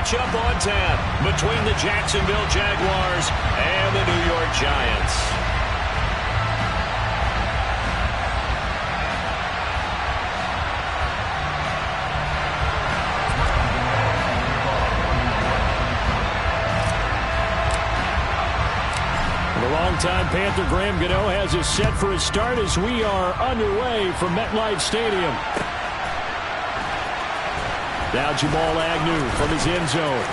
matchup on tap between the Jacksonville Jaguars and the New York Giants. The longtime Panther Graham Gano has us set for a start as we are underway from MetLife Stadium. Now Jamal Agnew from his end zone.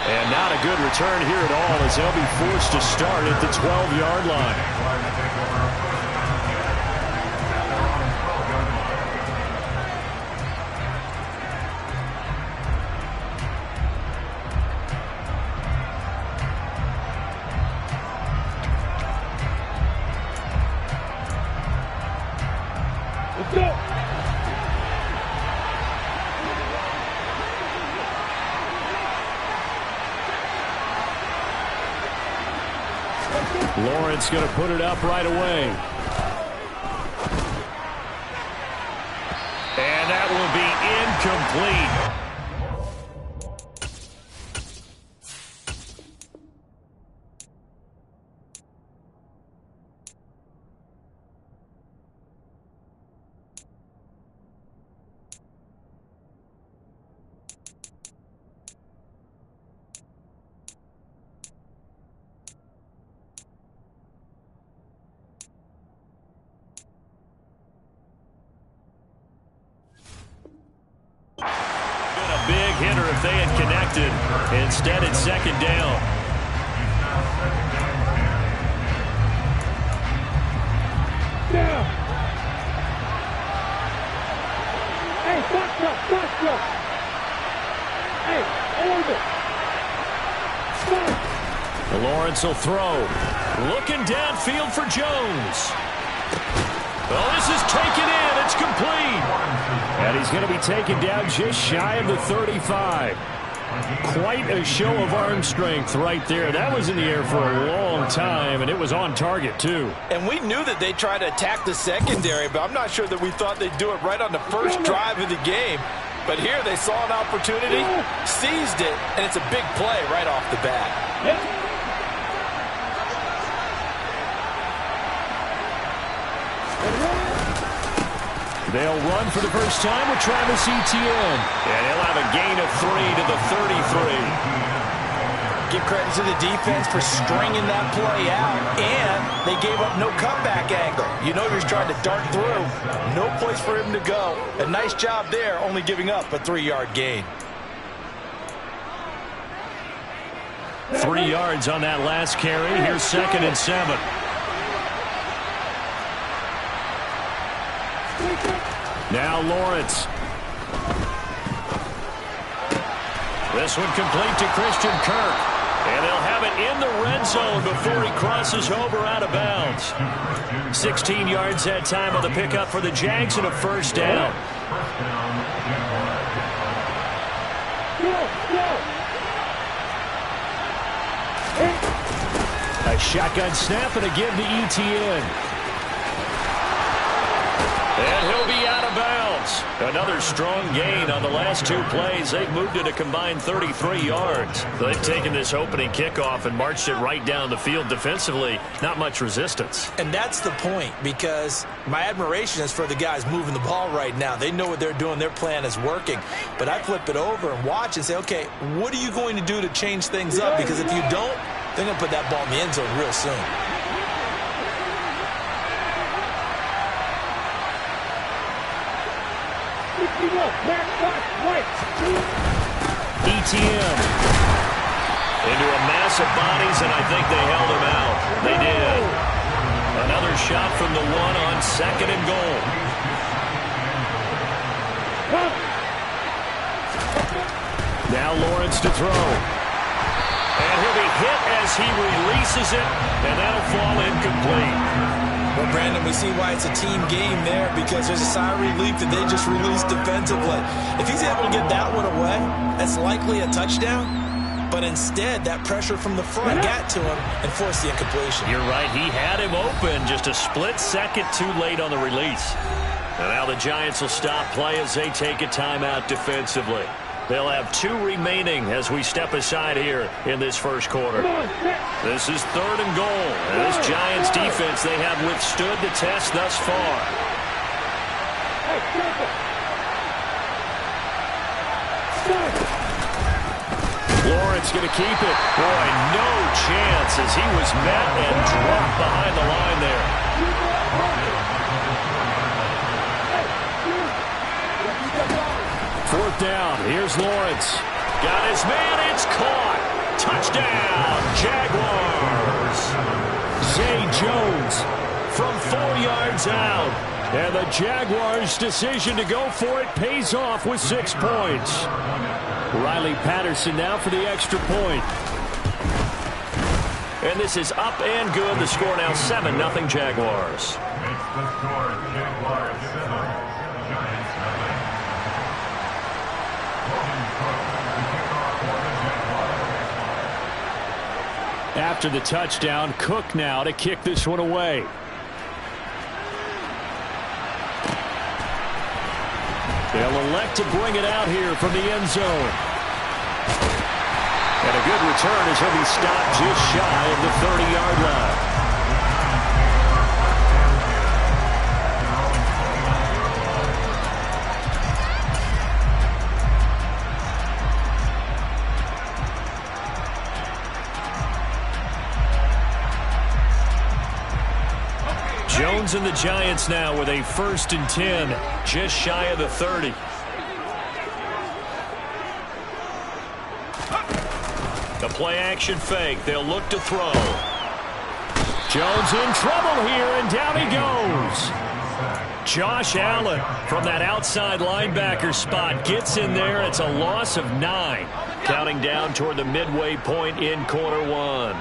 And not a good return here at all as they'll be forced to start at the 12-yard line. Lawrence going to put it up right away. And that will be incomplete. Hitter if they had connected. Instead, it's second down. Hey, stop. Hey, hold it. Lawrence will throw. Looking downfield for Jones. Well, this is taken in. It's complete. And he's going to be taken down just shy of the 35. Quite a show of arm strength right there. That was in the air for a long time, and it was on target, too. And we knew that they'd try to attack the secondary, but I'm not sure that we thought they'd do it right on the first drive of the game. But here they saw an opportunity, seized it, and it's a big play right off the bat. They'll run for the first time with Travis Etienne. And he'll have a gain of 3 to the 33. Give credit to the defense for stringing that play out, and they gave up no cutback angle. You know you're trying to dart through. No place for him to go. A nice job there, only giving up a 3-yard gain. 3 yards on that last carry. Here's 2nd and 7. Now Lawrence. This one complete to Christian Kirk. And they'll have it in the red zone before he crosses over out of bounds. 16 yards that time on the pickup for the Jags and a first down. A shotgun snap and a give to Etienne. And he'll be out of bounds. Another strong gain on the last 2 plays. They've moved it a combined 33 yards. They've taken this opening kickoff and marched it right down the field defensively. Not much resistance. And that's the point, because my admiration is for the guys moving the ball right now. They know what they're doing. Their plan is working. But I flip it over and watch and say, okay, what are you going to do to change things up? Because if you don't, they're going to put that ball in the end zone real soon. Etienne into a mass of bodies, and I think they held him out. They did. Another shot from the 1 on 2nd and goal. Now Lawrence to throw. And he'll be hit as he releases it, and that'll fall incomplete. Well, Brandon, we see why it's a team game there, because there's a sigh of relief that they just released defensively. If he's able to get that one away, that's likely a touchdown. But instead, that pressure from the front got to him and forced the incompletion. You're right. He had him open, just a split second too late on the release. And now the Giants will stop play as they take a timeout defensively. They'll have 2 remaining as we step aside here in this first quarter. This is 3rd and goal. And this Giants defense, they have withstood the test thus far. Lawrence going to keep it. Boy, no chance as he was met and dropped behind the line there. 4th down. Here's Lawrence. Got his man. It's caught. Touchdown, Jaguars. Zay Jones from 4 yards out. And the Jaguars' decision to go for it pays off with 6 points. Riley Patterson now for the extra point. And this is up and good. The score now 7-0 Jaguars. It's the score, Jaguars 7, Giants 7. After the touchdown, Cook now to kick this one away. They'll elect to bring it out here from the end zone. And a good return as he'll be stopped just shy of the 30-yard line. Jones and the Giants now with a 1st and 10, just shy of the 30. The play action fake. They'll look to throw. Jones in trouble here, and down he goes. Josh Allen from that outside linebacker spot gets in there. It's a loss of 9. Counting down toward the midway point in quarter 1.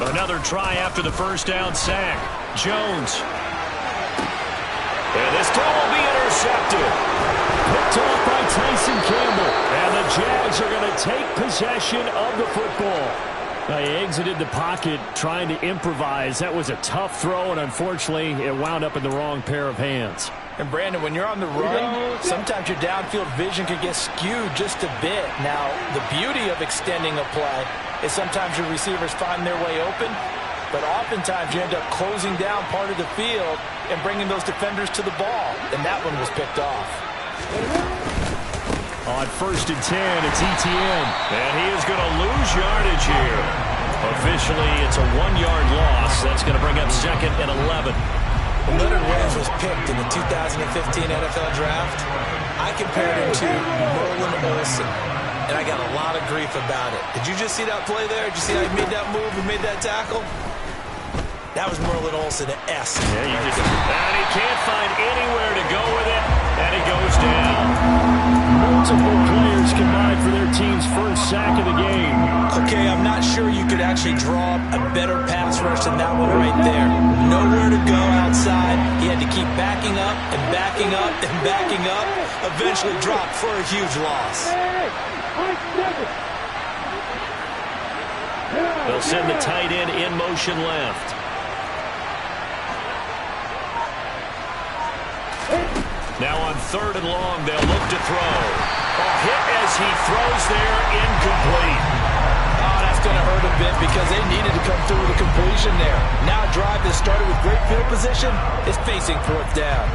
Another try after the 1st down sack. Jones. And this throw will be intercepted. Picked off by Tyson Campbell. And the Jags are going to take possession of the football. He exited the pocket trying to improvise. That was a tough throw, and unfortunately, it wound up in the wrong pair of hands. And Brandon, when you're on the run, sometimes your downfield vision can get skewed just a bit. Now, the beauty of extending a play is sometimes your receivers find their way open, but oftentimes you end up closing down part of the field and bringing those defenders to the ball, and that one was picked off. On 1st and 10, it's Etienne, and he is going to lose yardage here. Officially, it's a 1-yard loss. That's going to bring up 2nd and 11. When Leonard Williams was picked in the 2015 NFL Draft, I compared him to Merlin Olsen, and I got a lot of grief about it. Did you just see that play there? Did you see how he made that move and made that tackle? That was Merlin Olsen-esque. Yeah, you just, and he can't find anywhere to go with it, and he goes down. Multiple players combined for their team's 1st sack of the game. Okay, I'm not sure you could actually draw a better pass rush than that one right there. Nowhere to go outside. He had to keep backing up and backing up and backing up. Eventually dropped for a huge loss. They'll send the tight end in motion left. Now on 3rd and long, they'll look to throw. A hit as he throws there, incomplete. Oh, that's going to hurt a bit because they needed to come through with a completion there. Now a drive that started with great field position is facing 4th down.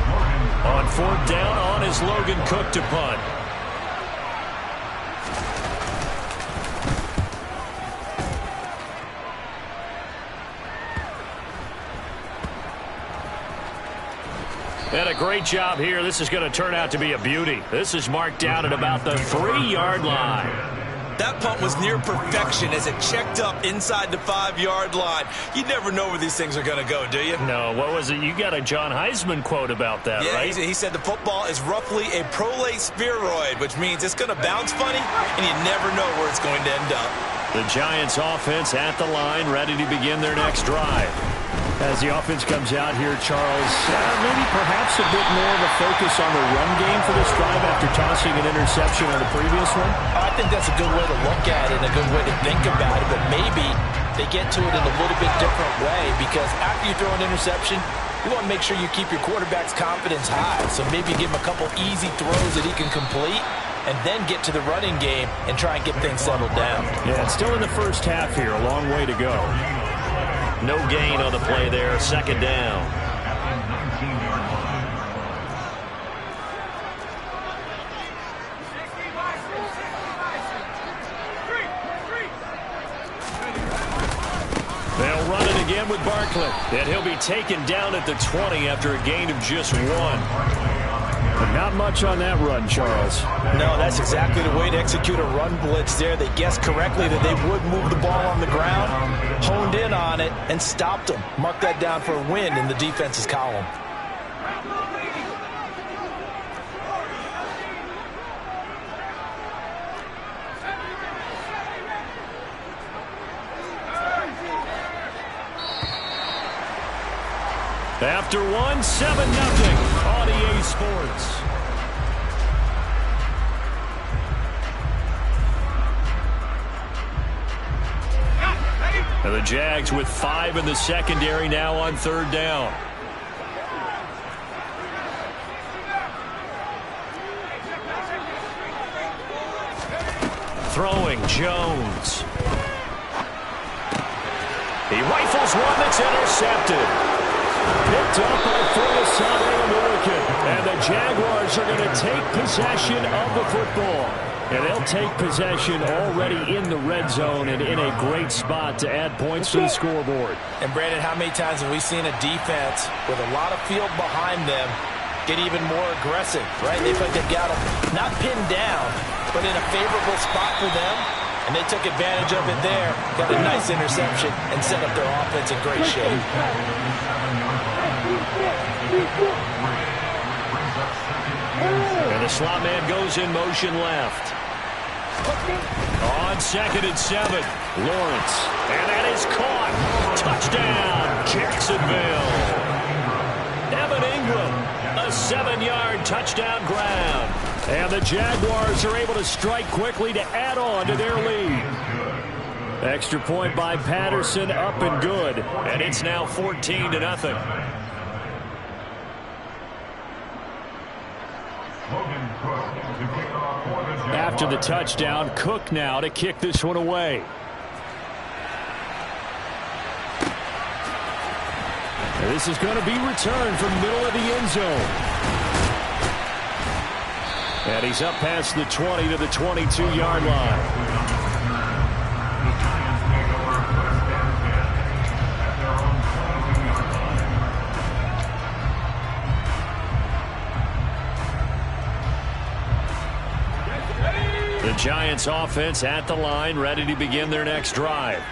On 4th down, on is Logan Cook to punt. And a great job here. This is going to turn out to be a beauty. This is marked down at about the 3-yard line. That punt was near perfection as it checked up inside the 5-yard line. You never know where these things are going to go, do you? No, what was it? You got a John Heisman quote about that, right? He said the football is roughly a prolate spheroid, which means it's going to bounce funny, and you never know where it's going to end up. The Giants offense at the line, ready to begin their next drive. As the offense comes out here, Charles, maybe perhaps a bit more of a focus on the run game for this drive after tossing an interception on the previous one? I think that's a good way to look at it and a good way to think about it, but maybe they get to it in a little bit different way because after you throw an interception, you want to make sure you keep your quarterback's confidence high. So maybe give him a couple easy throws that he can complete and then get to the running game and try and get things settled down. Yeah, it's still in the first half here. A long way to go. No gain on the play there. Second down. They'll run it again with Barkley. And he'll be taken down at the 20 after a gain of just 1. But not much on that run, Charles. No, that's exactly the way to execute a run blitz there. They guessed correctly that they would move the ball on the ground, honed in on it, and stopped them. Mark that down for a win in the defense's column. After 1, 7-0 on EA Sports. And the Jags with 5 in the secondary now on 3rd down. Throwing Jones. He rifles one that's intercepted. Picked up by Olasade American. And the Jaguars are going to take possession of the football. And they'll take possession already in the red zone and in a great spot to add points to the scoreboard. And, Brandon, how many times have we seen a defense with a lot of field behind them get even more aggressive, right? They feel like they've got them not pinned down, but in a favorable spot for them. And they took advantage of it there, got a nice interception, and set up their offense in great shape. And the slot man goes in motion left. On 2nd and 7, Lawrence. And that is caught. Touchdown, Jacksonville. Evan Ingram, a 7-yard touchdown grab. And the Jaguars are able to strike quickly to add on to their lead. Extra point by Patterson, up and good. And it's now 14-0. After the touchdown, Cook now to kick this one away. And this is going to be returned from middle of the end zone. And he's up past the 20 to the 22-yard line. The Giants offense at the line, ready to begin their next drive.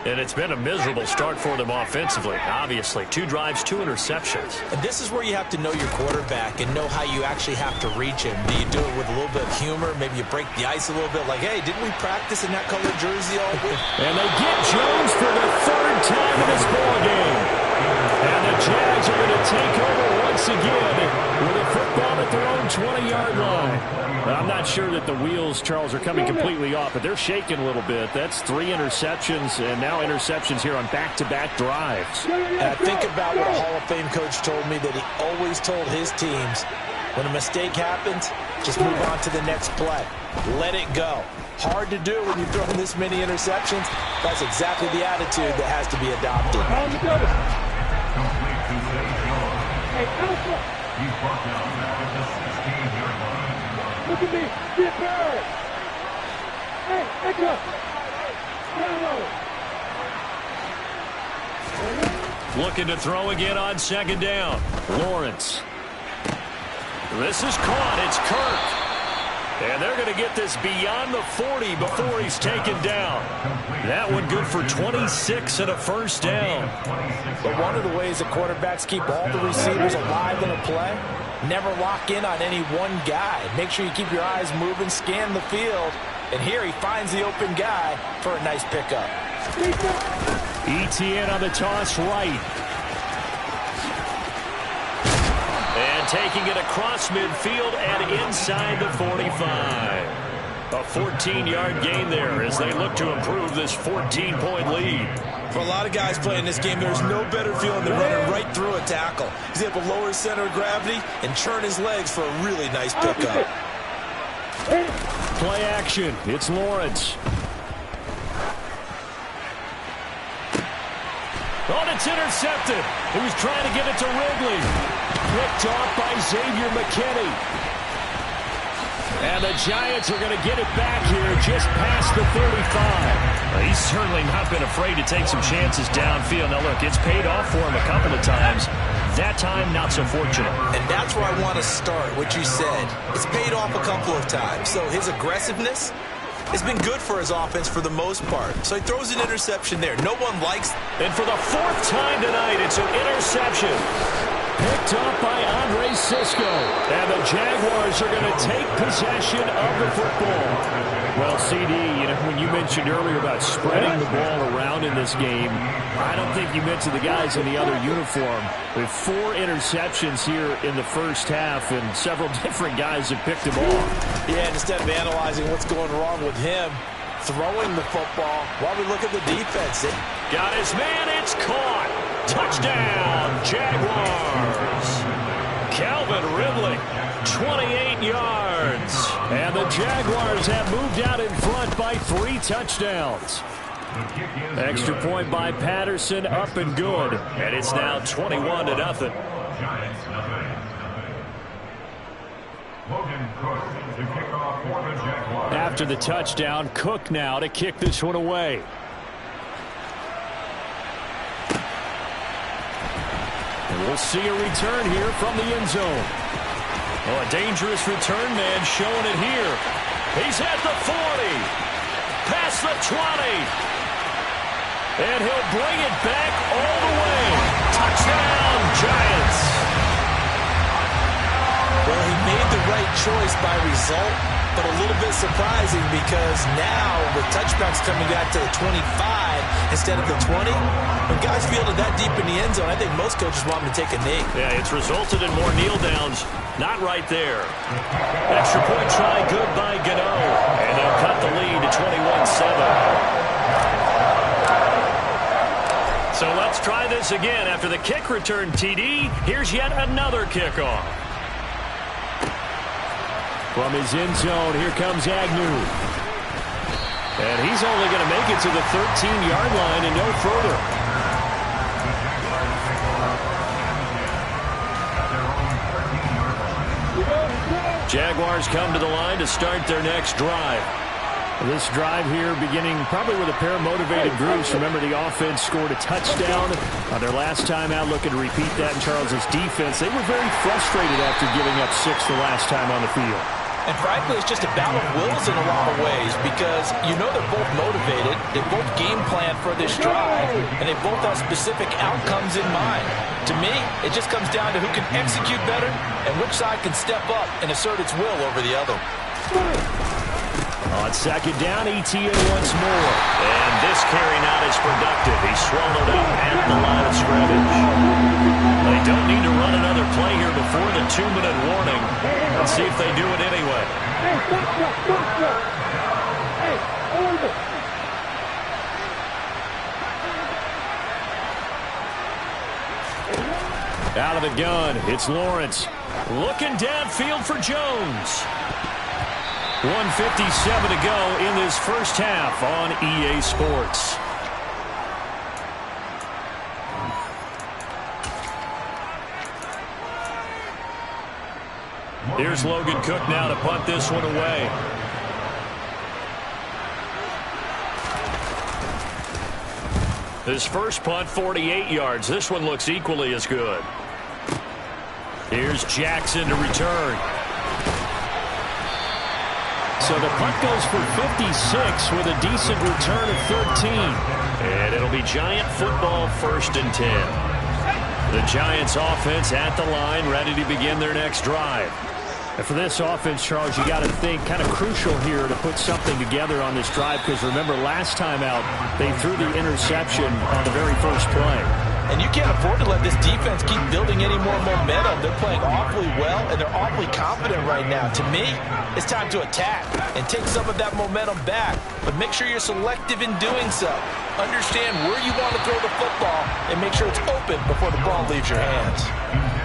And it's been a miserable start for them offensively, obviously. 2 drives, 2 interceptions. And this is where you have to know your quarterback and know how you actually have to reach him. Do you do it with a little bit of humor? Maybe you break the ice a little bit, like, hey, didn't we practice in that colored jersey all week? And they get Jones for the 3rd time in this ballgame. And the Jags are going to take over once again with a football at their own 20-yard line. I'm not sure that the wheels, Charles, are coming completely off, but they're shaking a little bit. That's 3 interceptions, and now interceptions here on back-to-back drives. And I think about what a Hall of Fame coach told me, that he always told his teams, when a mistake happens, just move on to the next play. Let it go. Hard to do when you're throwing this many interceptions. That's exactly the attitude that has to be adopted. Hey, Alpha! He's brought down at the 16-yard line. Look at me! Get buried! Hey, Echo! Looking to throw again on 2nd down. Lawrence. This is caught. It's Kirk. And they're going to get this beyond the 40 before he's taken down. That one good for 26 and a first down. But one of the ways that quarterbacks keep all the receivers alive in a play, never lock in on any one guy. Make sure you keep your eyes moving, scan the field. And here he finds the open guy for a nice pickup. ETN on the toss right. And taking it across midfield and inside the 45. A 14-yard gain there as they look to improve this 14-point lead. For a lot of guys playing this game, there's no better feeling than running right through a tackle. He's able to lower his center of gravity and churn his legs for a really nice pickup. Play action. It's Lawrence. Oh, and it's intercepted. He was trying to get it to Ridley. Picked off by Xavier McKinney. And the Giants are going to get it back here just past the 35. Well, he's certainly not been afraid to take some chances downfield. Now, look, it's paid off for him a couple of times. That time, not so fortunate. And that's where I want to start, what you said. It's paid off a couple of times. So his aggressiveness has been good for his offense for the most part. So he throws an interception there. No one likes. And for the 4th time tonight, it's an interception. Picked up by Andre Sisco. And the Jaguars are going to take possession of the football. Well, CD, you know, when you mentioned earlier about spreading the ball around in this game, I don't think you mentioned the guys in the other uniform. With 4 interceptions here in the first half, and several different guys have picked them off. Yeah, and instead of analyzing what's going wrong with him, throwing the football while we look at the defense. Got his man, it's caught. Touchdown, Jaguars. Calvin Ridley, 28 yards. And the Jaguars have moved out in front by 3 touchdowns. Extra point by Patterson, up and good. And it's now 21-0. Giants nothing. Logan Cook to kick off for the Jaguars. After the touchdown, Cook now to kick this one away. And we'll see a return here from the end zone. Oh, a dangerous return man showing it here. He's at the 40. Past the 20. And he'll bring it back all the way. Touchdown, Giants. Well, he made the right choice by result, but a little bit surprising because now with touchbacks coming back to the 25 instead of the 20, when guys field it that deep in the end zone, I think most coaches want them to take a knee. Yeah, it's resulted in more kneel downs. Not right there. Extra point try, good by Gano. And they'll cut the lead to 21-7. So let's try this again. After the kick return TD, here's yet another kickoff. From his end zone, here comes Agnew. And he's only going to make it to the 13-yard line and no further. Jaguars come to the line to start their next drive. This drive here beginning probably with a pair of motivated groups. Remember, the offense scored a touchdown on their last time out. Looking to repeat that in Charles's defense. They were very frustrated after giving up 6 the last time on the field. And frankly, it's just a battle of wills in a lot of ways because you know they're both motivated, they both game plan for this drive, and they both have specific outcomes in mind. To me, it just comes down to who can execute better and which side can step up and assert its will over the other. On second down, ETN once more. And this carry not as productive. He's swallowed up at the line of scrimmage. They don't need to run another play here before the 2-minute warning. Let's see if they do it anyway. Out of the gun, it's Lawrence. Looking downfield for Jones. 1:57 to go in this first half on EA Sports. Here's Logan Cook now to punt this one away. His first punt, 48 yards. This one looks equally as good. Here's Jackson to return. So the punt goes for 56 with a decent return of 13. And it'll be Giant football, 1st and 10. The Giants offense at the line, ready to begin their next drive. And for this offense, Charles, you got to think kind of crucial here to put something together on this drive because remember last time out, they threw the interception on the very first play. And you can't afford to let this defense keep building any more momentum. They're playing awfully well, and they're awfully confident right now. To me, it's time to attack and take some of that momentum back. But make sure you're selective in doing so. Understand where you want to throw the football and make sure it's open before the ball leaves your hands.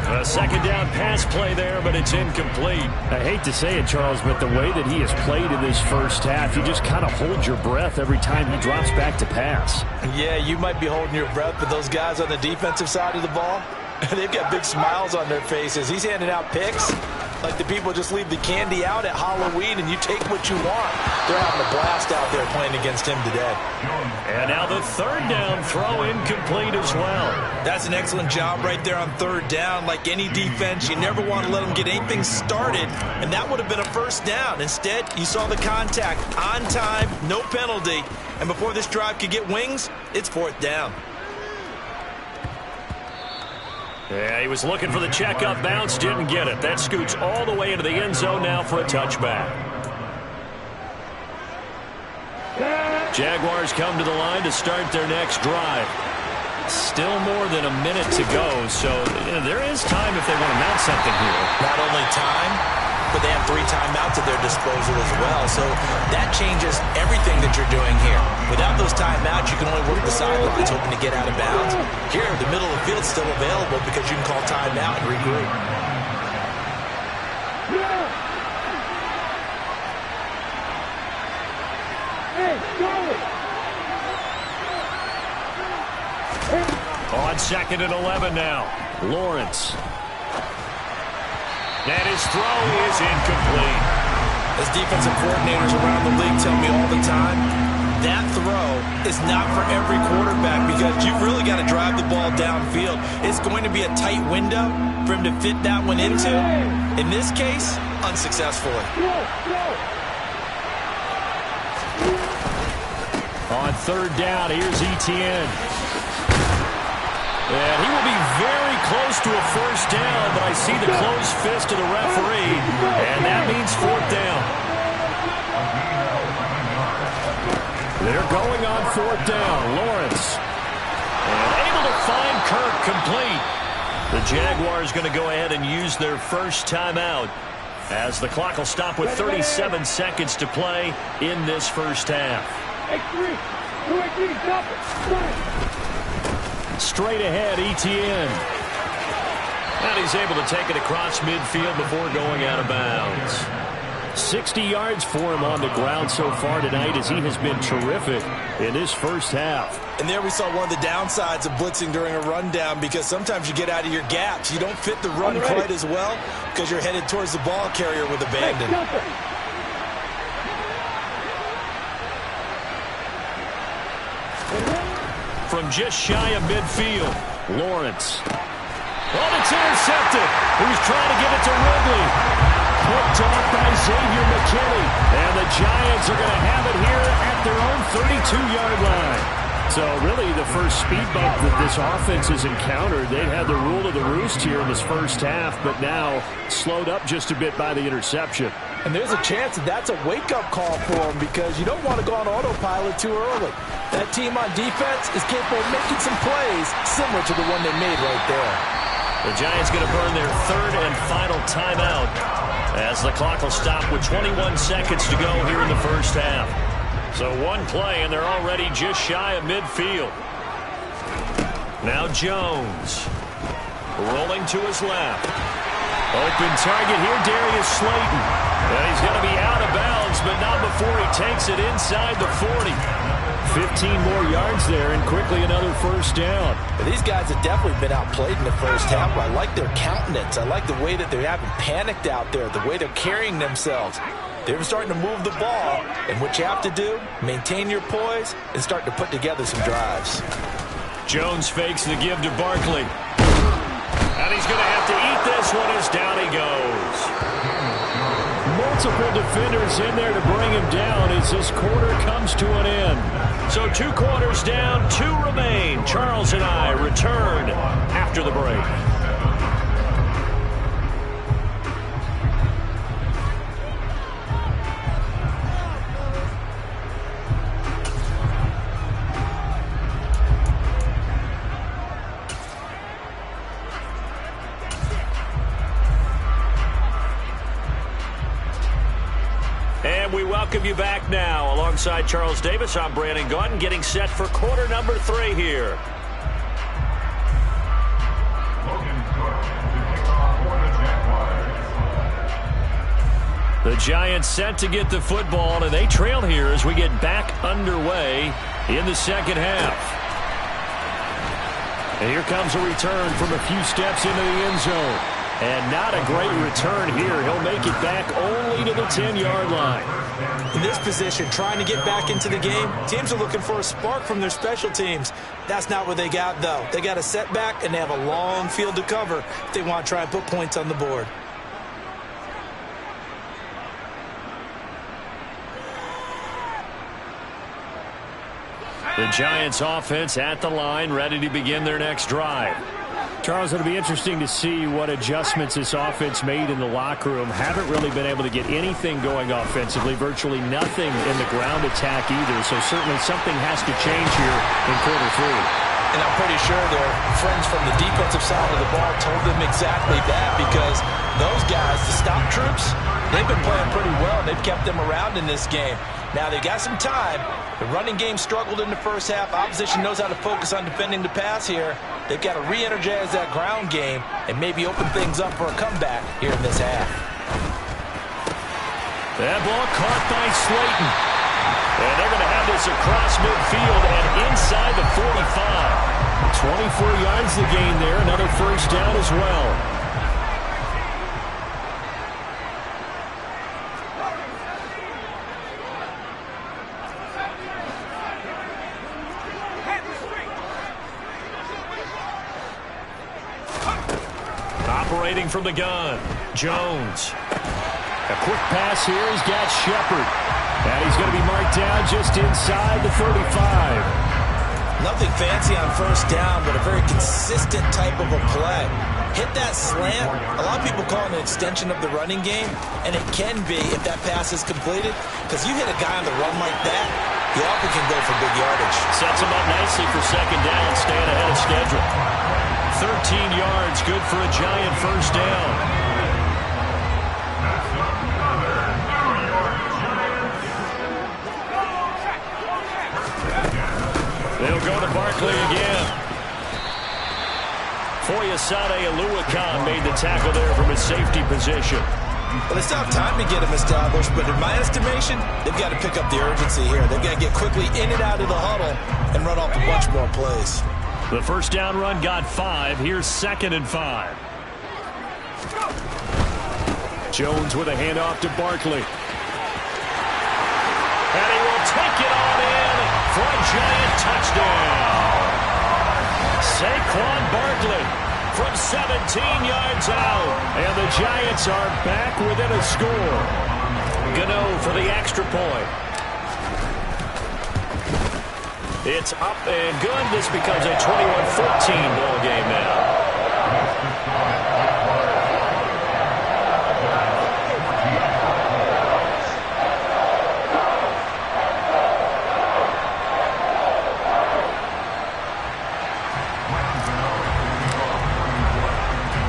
A second down pass play there, but it's incomplete. I hate to say it, Charles, but the way that he has played in this first half, you just kind of hold your breath every time he drops back to pass. Yeah, you might be holding your breath, but those guys on the defensive side of the ball, they've got big smiles on their faces. He's handing out picks like the people just leave the candy out at Halloween and you take what you want. They're having a blast out there playing against him today. And now the third down throw incomplete as well. That's an excellent job right there on third down. Like any defense, you never want to let them get anything started, and that would have been a first down. Instead, you saw the contact on time, no penalty, and before this drive could get wings, it's fourth down. Yeah, he was looking for the checkup bounce, didn't get it. That scoots all the way into the end zone now for a touchback. Jaguars come to the line to start their next drive. Still more than a minute to go, so there is time if they want to mount something here. Not only time, but they have 3 timeouts at their disposal as well. So that changes everything that you're doing here. Without those timeouts, you can only work the sidelines hoping to get out of bounds. Here, the middle of the field is still available because you can call timeout and regroup. On 2nd and 11 now. Lawrence. And his throw is incomplete. As defensive coordinators around the league tell me all the time, that throw is not for every quarterback because you've really got to drive the ball downfield. It's going to be a tight window for him to fit that one into. In this case, unsuccessfully. On 3rd down, here's Etienne. And he will be very close to a first down, but I see the closed fist of the referee, and that means 4th down. They're going on 4th down. Lawrence. And able to find Kirk complete. The Jaguars going to go ahead and use their first timeout as the clock will stop with 37 seconds to play in this first half. Straight ahead, Etienne. And he's able to take it across midfield before going out of bounds. 60 yards for him on the ground so far tonight as he has been terrific in this first half. And there we saw one of the downsides of blitzing during a rundown because sometimes you get out of your gaps. You don't fit the run quite as well because you're headed towards the ball carrier with abandon. From just shy of midfield, Lawrence. Oh, it's intercepted. He was trying to give it to Ridley. Picked off by Xavier McKinney. And the Giants are going to have it here at their own 32-yard line. So really the first speed bump that this offense has encountered, they've had the rule of the roost here in this first half, but now slowed up just a bit by the interception. And there's a chance that that's a wake-up call for them because you don't want to go on autopilot too early. That team on defense is capable of making some plays similar to the one they made right there. The Giants going to burn their 3rd and final timeout as the clock will stop with 21 seconds to go here in the first half. So one play, and they're already just shy of midfield. Now Jones. Rolling to his left. Open target here, Darius Slayton. And he's going to be out of bounds, but not before he takes it inside the 40. 15 more yards there, and quickly another first down. These guys have definitely been outplayed in the first half. I like their countenance. I like the way that they haven't panicked out there, the way they're carrying themselves. They're starting to move the ball, and what you have to do, maintain your poise and start to put together some drives. Jones fakes the give to Barkley. And he's going to have to eat this one as down he goes. Multiple defenders in there to bring him down as this quarter comes to an end. So 2 quarters down, 2 remain. Charles and I return after the break. And we welcome you back now. Alongside Charles Davis, I'm Brandon Gaudin, getting set for quarter number 3 here. The Giants set to get the football, and they trail here as we get back underway in the second half. And here comes a return from a few steps into the end zone. And not a great return here. He'll make it back only to the 10-yard line. In this position, trying to get back into the game, teams are looking for a spark from their special teams. That's not what they got, though. They got a setback, and they have a long field to cover if they want to try and put points on the board. The Giants offense at the line, ready to begin their next drive. Charles, it'll be interesting to see what adjustments this offense made in the locker room. Haven't really been able to get anything going offensively, virtually nothing in the ground attack either. So certainly something has to change here in quarter 3. And I'm pretty sure their friends from the defensive side of the ball told them exactly that, because those guys, the stop troops, they've been playing pretty well. They've kept them around in this game. Now they got some time. The running game struggled in the first half. Opposition knows how to focus on defending the pass here. They've got to re-energize that ground game and maybe open things up for a comeback here in this half. That ball caught by Slayton. And they're going to have this across midfield and inside the 45. 24 yards the gain there. Another first down as well. Operating from the gun, Jones. A quick pass here. He's got Shepard. And he's going to be marked down just inside the 35. Nothing fancy on first down, but a very consistent type of a play. Hit that slant. A lot of people call it an extension of the running game, and it can be if that pass is completed, because you hit a guy on the run like that, he often can go for big yardage. Sets him up nicely for second down, staying ahead of schedule. 13 yards, good for a Giant first down. They'll go to Barkley again. Foyesade Oluwakan made the tackle there from his safety position. Well, they still have time to get him established, but in my estimation, they've got to pick up the urgency here. They've got to get quickly in and out of the huddle and run off a bunch more plays. The first down run got 5. Here's 2nd and 5. Jones with a handoff to Barkley. And he will take it on in for a Giant touchdown. Saquon Barkley from 17 yards out. And the Giants are back within a score. Gano for the extra point. It's up and good. This becomes a 21-14 ball game now.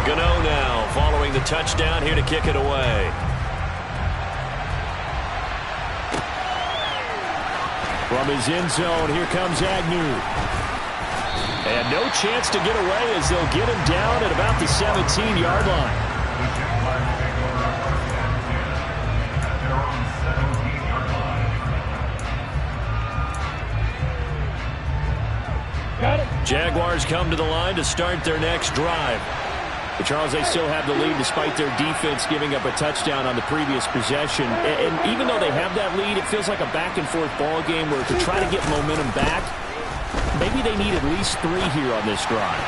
Gano now following the touchdown here to kick it away. From his end zone, here comes Agnew. And no chance to get away as they'll get him down at about the 17-yard line. Got it. Jaguars come to the line to start their next drive. But Charles, they still have the lead despite their defense giving up a touchdown on the previous possession. And even though they have that lead, it feels like a back-and-forth ball game where to try to get momentum back, maybe they need at least 3 here on this drive.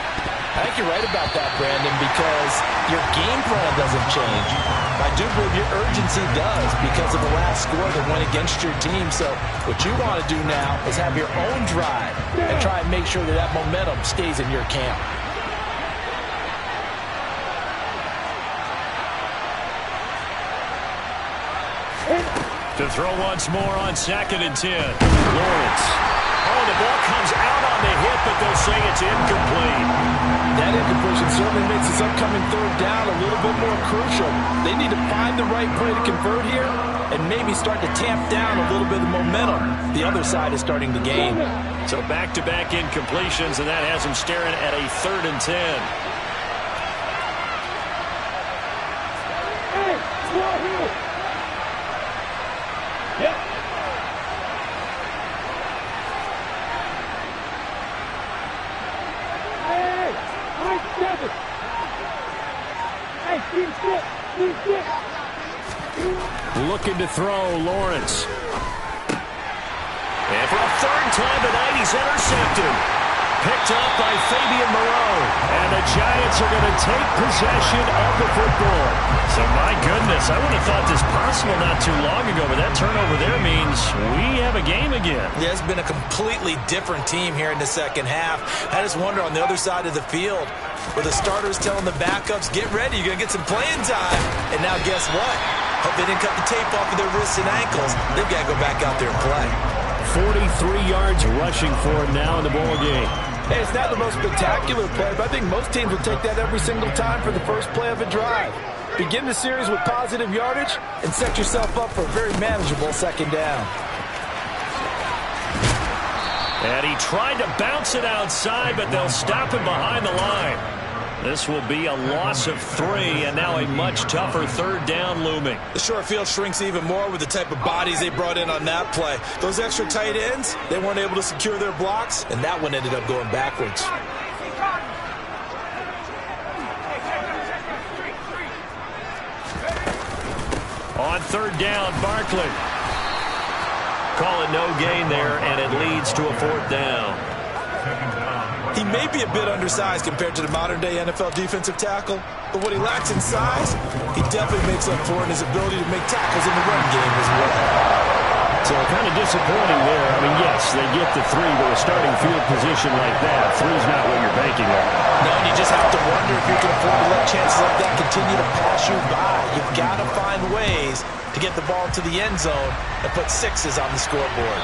I think you're right about that, Brandon, because your game plan doesn't change. I do believe your urgency does because of the last score that went against your team. So what you want to do now is have your own drive and try and make sure that that momentum stays in your camp. To throw once more on 2nd and 10. Lawrence. Oh, the ball comes out on the hit, but they'll say it's incomplete. That incompletion certainly makes this upcoming third down a little bit more crucial. They need to find the right play to convert here and maybe start to tamp down a little bit of the momentum the other side is starting to gain. So back-to-back incompletions, and that has them staring at a 3rd and 10. Hey, slow here. Yep. Hey, Mike 7. Hey, team 6. Team 6. Looking to throw, Lawrence. And for a 3rd time tonight, he's intercepted. Picked up by Fabian Moreau. And the Giants are going to take possession of the football. So, my goodness, I would have thought this possible not too long ago, but that turnover there means we have a game again. Yeah, it's been a completely different team here in the second half. I just wonder on the other side of the field, where the starters telling the backups, get ready, you're going to get some playing time. And now guess what? Hope they didn't cut the tape off of their wrists and ankles. They've got to go back out there and play. 43 yards rushing for him now in the ball game. Hey, it's not the most spectacular play, but I think most teams will take that every single time for the first play of a drive. Begin the series with positive yardage and set yourself up for a very manageable second down. And he tried to bounce it outside, but they'll stop him behind the line. This will be a loss of 3, and now a much tougher 3rd down looming. The short field shrinks even more with the type of bodies they brought in on that play. Those extra tight ends, they weren't able to secure their blocks, and that one ended up going backwards. On 3rd down, Barkley. Call it no gain there, and it leads to a 4th down. He may be a bit undersized compared to the modern-day NFL defensive tackle, but what he lacks in size, he definitely makes up for in his ability to make tackles in the run game as well. So kind of disappointing there. I mean, yes, they get the 3, but a starting field position like that, 3's not what you're banking on. No, and you just have to wonder if you can afford to let chances like that continue to pass you by. You've got to find ways to get the ball to the end zone and put 6s on the scoreboard.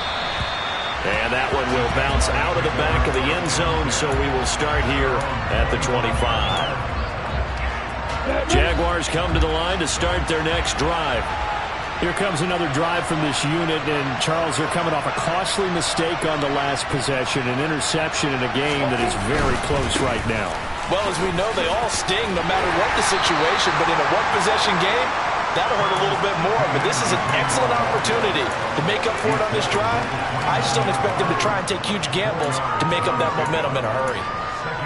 And that one will bounce out of the back of the end zone, so we will start here at the 25. Jaguars come to the line to start their next drive. Here comes another drive from this unit, and Charles, they're coming off a costly mistake on the last possession, an interception in a game that is very close right now. Well, as we know, they all sting no matter what the situation, but in a one-possession game, that'll hurt a little bit more, but this is an excellent opportunity to make up for it on this drive. I just don't expect them to try and take huge gambles to make up that momentum in a hurry.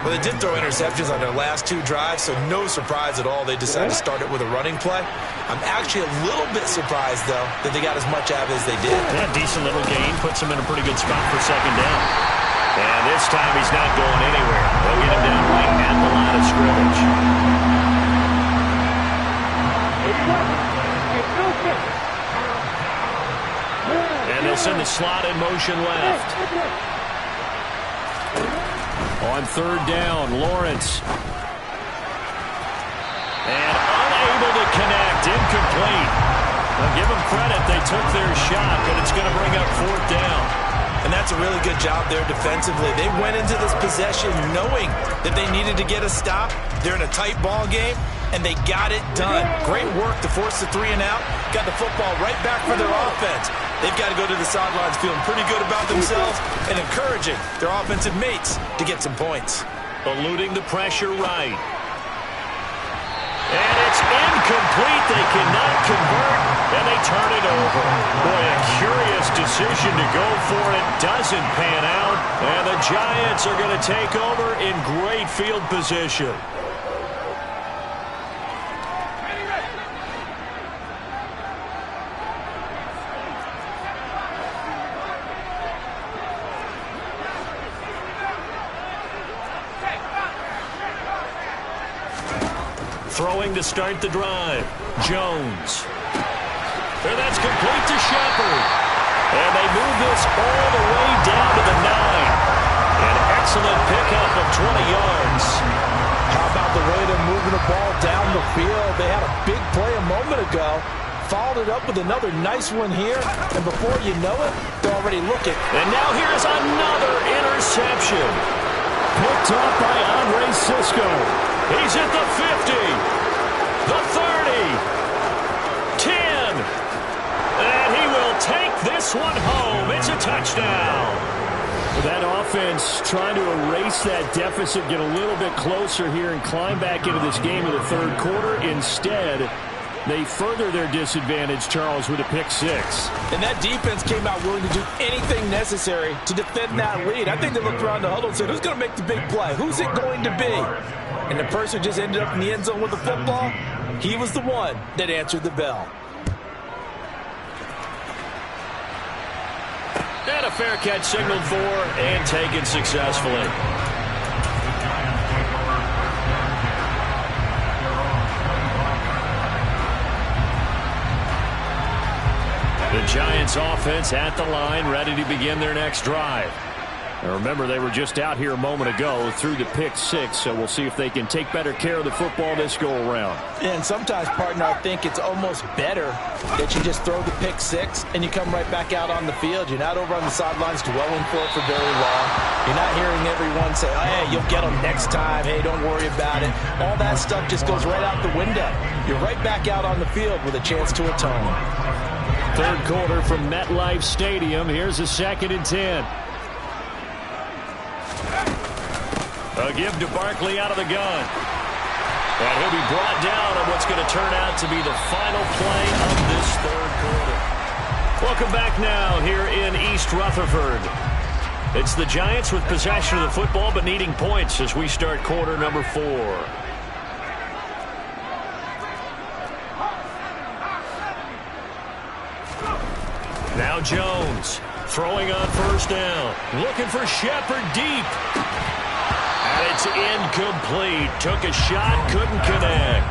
Well, they did throw interceptions on their last 2 drives, so no surprise at all they decided to start it with a running play. I'm actually a little bit surprised, though, that they got as much out of it as they did. Yeah, decent little gain, puts them in a pretty good spot for 2nd down. And this time he's not going anywhere. They'll get him down right at the line of scrimmage. And they'll send the slot in motion left. On 3rd down, Lawrence. And unable to connect, incomplete. Well, give them credit, they took their shot, but it's going to bring up 4th down. And that's a really good job there defensively. They went into this possession knowing that they needed to get a stop. They're in a tight ball game, and they got it done. Great work to force the 3 and out. Got the football right back for their offense. They've got to go to the sidelines feeling pretty good about themselves and encouraging their offensive mates to get some points. Eluding the pressure right. And it's incomplete. They cannot convert, and they turn it over. Boy, a curious decision to go for it. Doesn't pan out, and the Giants are going to take over in great field position. Throwing to start the drive. Jones. And that's complete to Shepard. And they move this all the way down to the 9. An excellent pickup of 20 yards. How about the way they're moving the ball down the field? They had a big play a moment ago. followed it up with another nice one here, and before you know it, they're already looking. And now here's another interception. Picked up by Andre Cisco. He's at the 50, the 30, 10, and he will take this one home. It's a touchdown. That offense trying to erase that deficit, get a little bit closer here and climb back into this game in the third quarter. Instead, they further their disadvantage, Charles, with a pick six. And that defense came out willing to do anything necessary to defend that lead. I think they looked around the huddle and said, who's going to make the big play? Who's it going to be? And the person who just ended up in the end zone with the football, he was the one that answered the bell. And a fair catch signaled for and taken successfully. The Giants offense at the line, ready to begin their next drive. Now remember, they were just out here a moment ago through the pick six, so we'll see if they can take better care of the football this go-around. And sometimes, partner, I think it's almost better that you just throw the pick six and you come right back out on the field. You're not over on the sidelines dwelling for it for very long. You're not hearing everyone say, oh, hey, you'll get them next time. Hey, don't worry about it. All that stuff just goes right out the window. You're right back out on the field with a chance to atone. Third quarter from MetLife Stadium. Here's a 2nd and 10. A give to Barkley out of the gun. And he'll be brought down on what's going to turn out to be the final play of this third quarter. Welcome back now here in East Rutherford. It's the Giants with possession of the football but needing points as we start quarter number 4. Now Jones throwing on first down. Looking for Shepard deep. And it's incomplete. Took a shot, couldn't connect.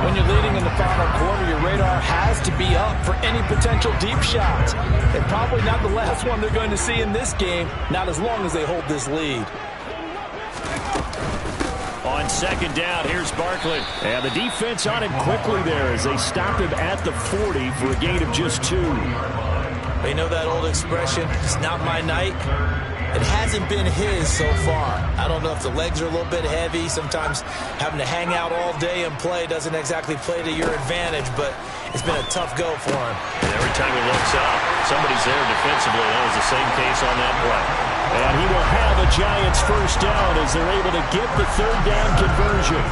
When you're leading in the final quarter, your radar has to be up for any potential deep shots. And probably not the last one they're going to see in this game, not as long as they hold this lead. On second down, here's Barkley. And the defense on him quickly there as they stop him at the 40 for a gain of just 2. You know that old expression, it's not my night? It hasn't been his so far. I don't know if the legs are a little bit heavy. Sometimes having to hang out all day and play doesn't exactly play to your advantage, but it's been a tough go for him. And every time he looks up, somebody's there defensively. That was the same case on that play. And he will have a Giants first down as they're able to get the third down conversion.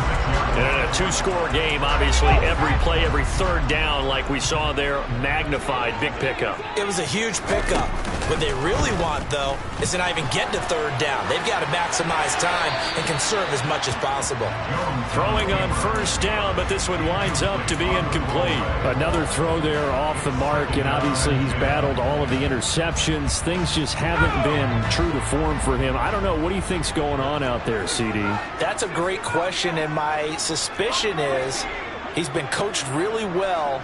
And a 2-score game, obviously, every play, every third down, like we saw there, magnified, big pickup. It was a huge pickup. What they really want, though, is to not even get to third down. They've got to maximize time and conserve as much as possible. Throwing on first down, but this one winds up to be incomplete. Another throw there off the mark, and obviously he's battled all of the interceptions. Things just haven't been true to form for him. I don't know. What do you think's going on out there, CD? That's a great question, and my suspicion is he's been coached really well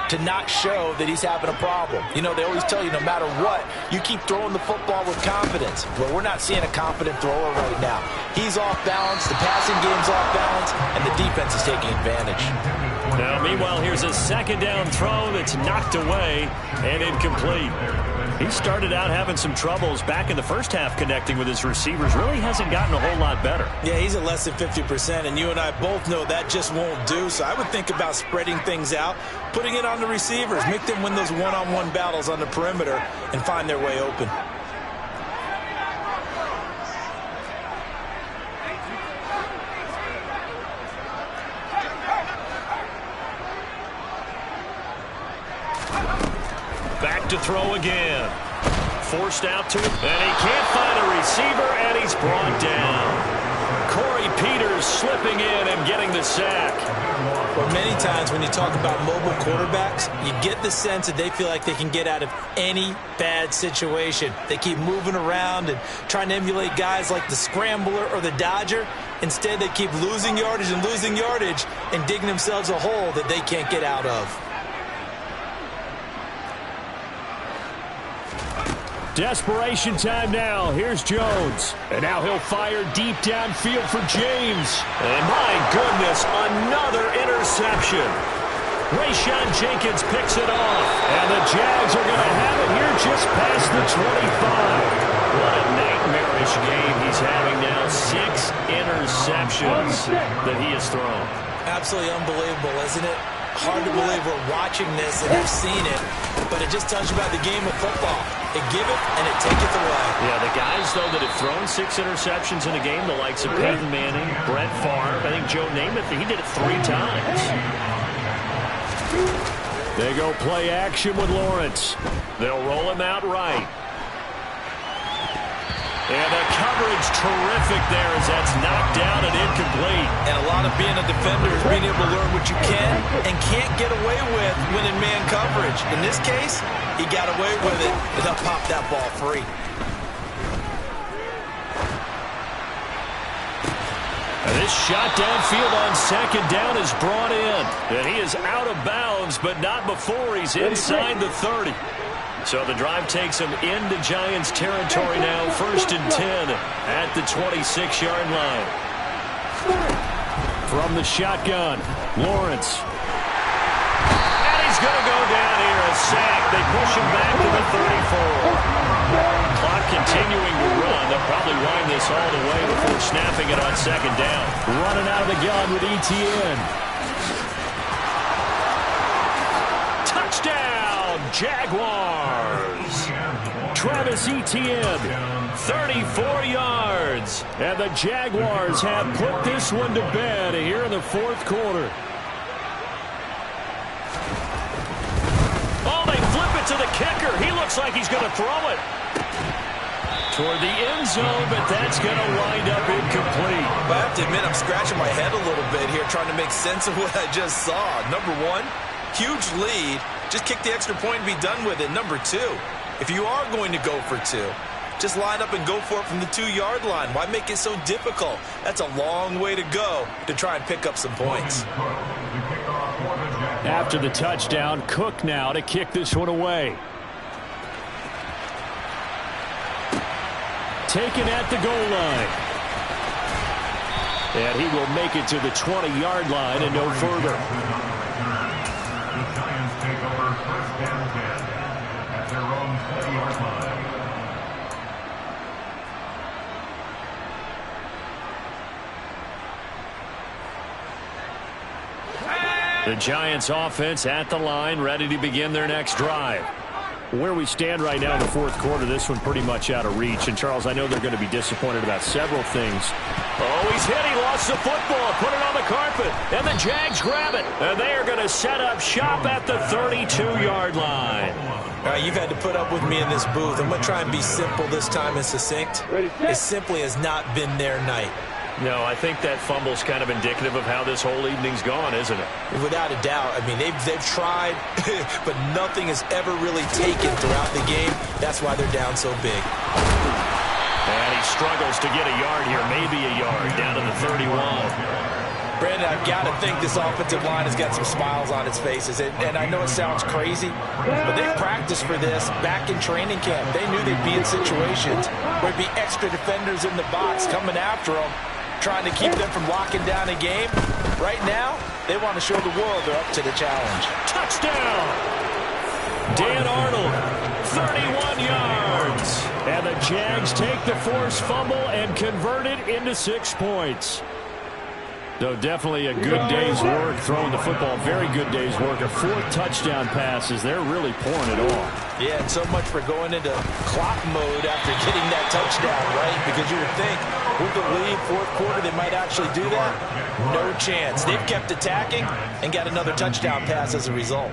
to not show that he's having a problem. You know, they always tell you no matter what, you keep throwing the football with confidence. Well, we're not seeing a confident thrower right now. He's off balance, the passing game's off balance, and the defense is taking advantage. Now, meanwhile, here's a second down throw that's knocked away and incomplete. He started out having some troubles back in the first half connecting with his receivers. Really hasn't gotten a whole lot better. Yeah, he's at less than 50%, and you and I both know that just won't do. So I would think about spreading things out, putting it on the receivers, make them win those one-on-one battles on the perimeter, and find their way open. Back to throw again. Forced out to him, and he can't find a receiver, and he's brought down. Corey Peters slipping in and getting the sack. Well, many times when you talk about mobile quarterbacks, you get the sense that they feel like they can get out of any bad situation. They keep moving around and trying to emulate guys like the Scrambler or the Dodger. Instead, they keep losing yardage and digging themselves a hole that they can't get out of. Desperation time now. Here's Jones. And now he'll fire deep downfield for James. And my goodness, another interception. Rayshawn Jenkins picks it off. And the Jags are going to have it here just past the 25. What a nightmarish game he's having now. 6 interceptions that he has thrown. Absolutely unbelievable, isn't it? Hard to believe we're watching this and have seen it, but it just tells you about the game of football. It giveth and it taketh away. Yeah, the guys, though, that have thrown 6 interceptions in a game, the likes of Peyton Manning, Brett Favre, I think Joe Namath, he did it 3 times. They go play action with Lawrence. They'll roll him out right. And the coverage terrific there as that's knocked down and incomplete. And a lot of being a defender is being able to learn what you can and can't get away with when in man coverage. In this case, he got away with it and he'll pop that ball free. And this shot downfield on second down is brought in. And he is out of bounds, but not before he's inside the 30. So the drive takes him into Giants territory now. 1st and 10 at the 26-yard line. From the shotgun, Lawrence. And he's going to go down here, a sack. They push him back to the 34. Clock continuing to run. They'll probably wind this all the way before snapping it on second down. Running out of the gun with Etienne. Touchdown, Jaguars. Travis Etienne, 34 yards. And the Jaguars have put this one to bed here in the 4th quarter. Oh, they flip it to the kicker. He looks like he's going to throw it toward the end zone, but that's going to wind up incomplete. I have to admit, I'm scratching my head a little bit here trying to make sense of what I just saw. Number 1, huge lead. Just kick the extra point and be done with it. Number 2, if you are going to go for 2, just line up and go for it from the 2-yard line. Why make it so difficult? That's a long way to go to try and pick up some points. After the touchdown, Cook now to kick this one away. Taken at the goal line. And he will make it to the 20-yard line and no further. The Giants take over 1st and 10 at their own 20-yard line. The Giants offense at the line, ready to begin their next drive. Where we stand right now in the 4th quarter, this one pretty much out of reach. And, Charles, I know they're going to be disappointed about several things. Oh, he's hit. He lost the football. Put it on the carpet. And the Jags grab it. And they are going to set up shop at the 32-yard line. All right, you've had to put up with me in this booth. I'm going to try and be simple this time and succinct. It simply has not been their night. No, I think that fumble's kind of indicative of how this whole evening's gone, isn't it? Without a doubt. I mean, they've tried, but nothing has ever really taken throughout the game. That's why they're down so big. And he struggles to get a yard here, maybe a yard, down to the 31. Brandon, I've got to think this offensive line has got some smiles on its faces. And I know it sounds crazy, but they practiced for this back in training camp. They knew they'd be in situations where there'd be extra defenders in the box coming after them, trying to keep them from locking down a game. Right now, they want to show the world they're up to the challenge. Touchdown! Dan Arnold, 31 yards. And the Jags take the forced fumble and convert it into 6 points. So definitely a good day's work throwing the football. Very good day's work. A 4th touchdown pass as they're really pouring it on. Yeah, and so much for going into clock mode after getting that touchdown, right? Because you would think with the lead, 4th quarter, they might actually do that. No chance. They've kept attacking and got another touchdown pass as a result.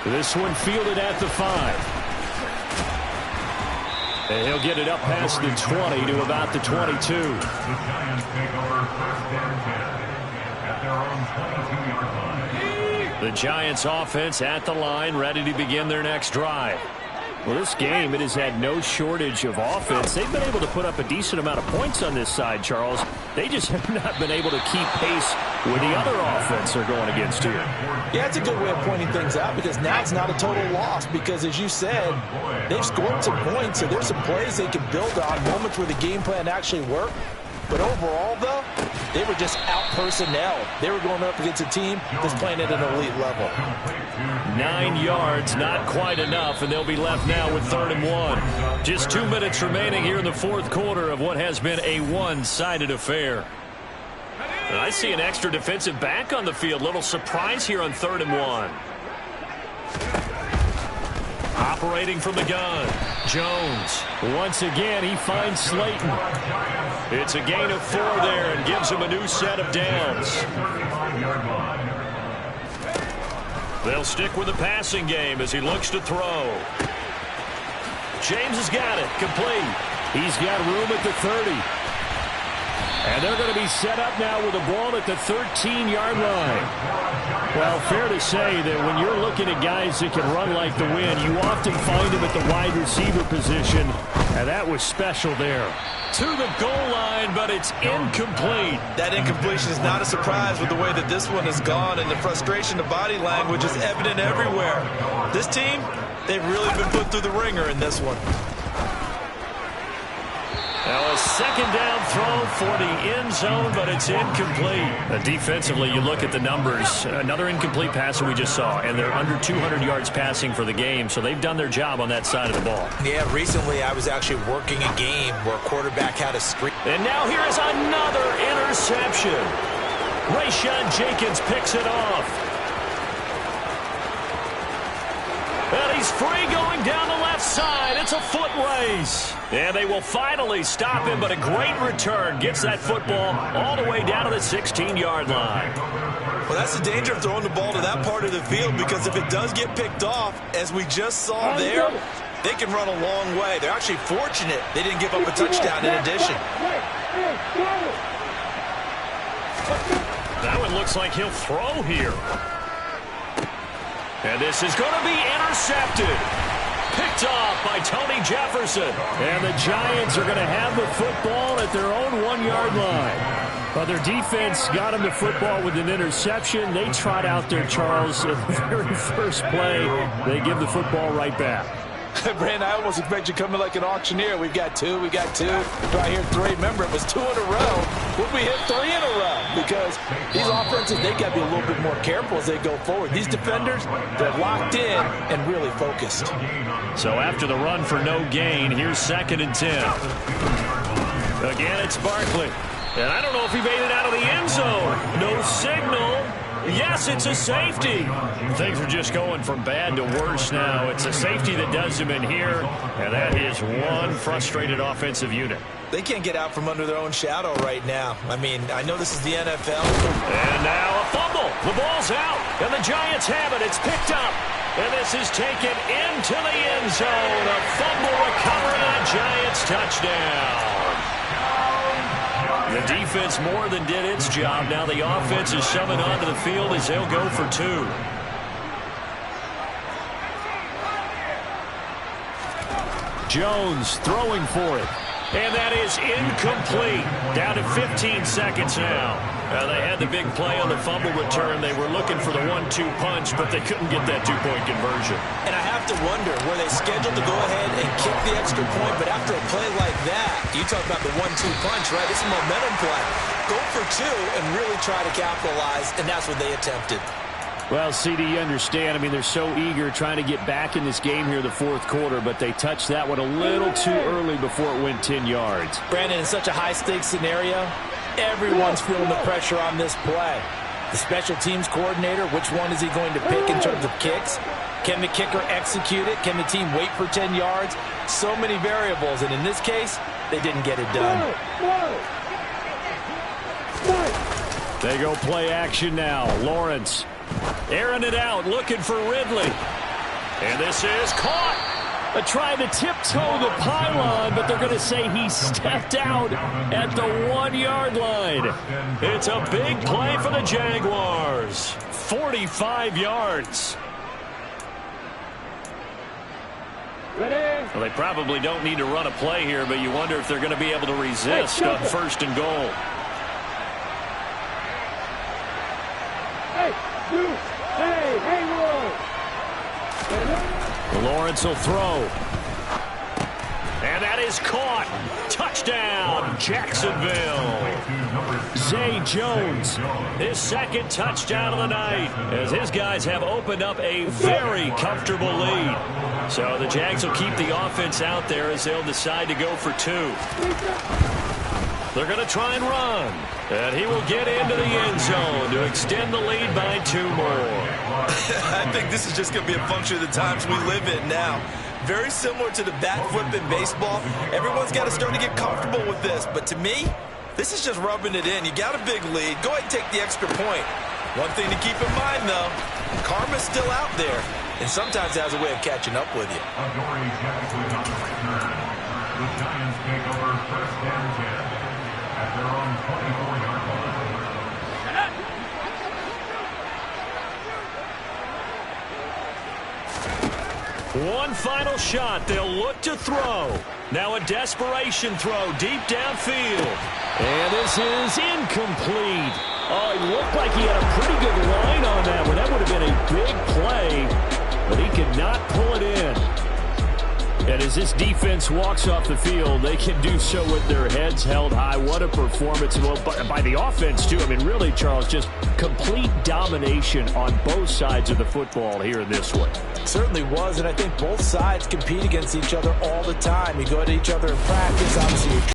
This one fielded at the 5. And he'll get it up past the 20 to about the 22. The Giants take over 1st and 10 at their own 22-yard line. The Giants offense at the line, ready to begin their next drive. Well, this game, it has had no shortage of offense. They've been able to put up a decent amount of points on this side, Charles. They just have not been able to keep pace with the other offense they're going against here. Yeah, it's a good way of pointing things out because now it's not a total loss because, as you said, they've scored some points, so there's some plays they can build on, moments where the game plan actually worked. But overall, though, they were just out-personnel. They were going up against a team that's playing at an elite level. 9 yards, not quite enough, and they'll be left now with 3rd and 1. Just 2 minutes remaining here in the 4th quarter of what has been a one-sided affair. And I see an extra defensive back on the field. Little surprise here on 3rd and 1. Operating from the gun, Jones. Once again, he finds Slayton. It's a gain of 4 there and gives him a new set of downs. They'll stick with the passing game as he looks to throw. James has got it, complete. He's got room at the 30. And they're going to be set up now with the ball at the 13-yard line. Well, fair to say that when you're looking at guys that can run like the wind, you often find them at the wide receiver position, and that was special there. To the goal line, but it's incomplete. That incompletion is not a surprise with the way that this one has gone, and the frustration, the body language is evident everywhere. This team, they've really been put through the ringer in this one. Now a 2nd down throw for the end zone, but it's incomplete. Defensively, you look at the numbers. Another incomplete pass that we just saw, and they're under 200 yards passing for the game, so they've done their job on that side of the ball. Yeah, recently I was actually working a game where a quarterback had a screen. And now here is another interception. Rayshawn Jenkins picks it off. And he's free going down the left side. It's a foot race. And they will finally stop him, but a great return. Gets that football all the way down to the 16-yard line. Well, that's the danger of throwing the ball to that part of the field, because if it does get picked off, as we just saw there, they can run a long way. They're actually fortunate they didn't give up a touchdown in addition. That one looks like he'll throw here. And this is going to be intercepted. Picked off by Tony Jefferson. And the Giants are going to have the football at their own 1-yard line. But their defense got them the football with an interception. They trot out there, Charles, at the very first play. They give the football right back. Brandon, I almost expect you coming like an auctioneer. We've got 2, we got 2. Do I hear 3? Remember, it was 2 in a row. Would we hit 3 in a row? Because these offenses, they got to be a little bit more careful as they go forward. These defenders, they're locked in and really focused. So after the run for no gain, here's 2nd and 10. Again, it's Barkley. And I don't know if he made it out of the end zone. No signal. Yes, it's a safety. Things are just going from bad to worse now. It's a safety that does him in here, and that is one frustrated offensive unit. They can't get out from under their own shadow right now. I mean, I know this is the NFL. And now a fumble. The ball's out, and the Giants have it. It's picked up, and this is taken into the end zone. A fumble recovered, and a Giants touchdown. The defense more than did its job. Now the offense is summoned onto the field as they'll go for 2. Jones throwing for it. And that is incomplete. Down to 15 seconds now. They had the big play on the fumble return. They were looking for the 1-2 punch, but they couldn't get that 2-point conversion. And I have to wonder, were they scheduled to go ahead and kick the extra point, but after a play like that, you talk about the 1-2 punch, right? It's a momentum play. Go for 2 and really try to capitalize, and that's what they attempted. Well, CD, you understand. I mean, they're so eager trying to get back in this game here in the 4th quarter, but they touched that one a little too early before it went 10 yards. Brandon, in such a high-stakes scenario, everyone's feeling the pressure on this play. The special teams coordinator, which one is he going to pick in terms of kicks? Can the kicker execute it? Can the team wait for 10 yards? So many variables, and in this case, they didn't get it done. They go play action now. Lawrence airing it out, looking for Ridley. And this is caught. Trying to tiptoe the pylon, but they're going to say he stepped out at the 1-yard line. It's a big play for the Jaguars. 45 yards. Well, they probably don't need to run a play here, but you wonder if they're going to be able to resist on 1st and goal. Lawrence will throw. And that is caught. Touchdown, Jacksonville. Zay Jones, his second touchdown of the night, as his guys have opened up a very comfortable lead. So the Jags will keep the offense out there as they'll decide to go for 2. They're going to try and run. And he will get into the end zone to extend the lead by 2 more. I think this is just going to be a function of the times we live in now. Very similar to the bat flip in baseball. Everyone's got to start to get comfortable with this. But to me, this is just rubbing it in. You got a big lead. Go ahead and take the extra point. One thing to keep in mind, though, karma's still out there. And sometimes it has a way of catching up with you. Adoree Jackson on the return. The Giants take over first and 10 at their own 24-yard line. One final shot. They'll look to throw. Now a desperation throw deep downfield. And this is incomplete. Oh, it looked like he had a pretty good line on that one. That would have been a big play, but he could not pull it in. And as this defense walks off the field, they can do so with their heads held high. What a performance by the offense, too. I mean, really, Charles, just complete domination on both sides of the football here in this one. Certainly was, and I think both sides compete against each other all the time. You go to each other in practice, obviously.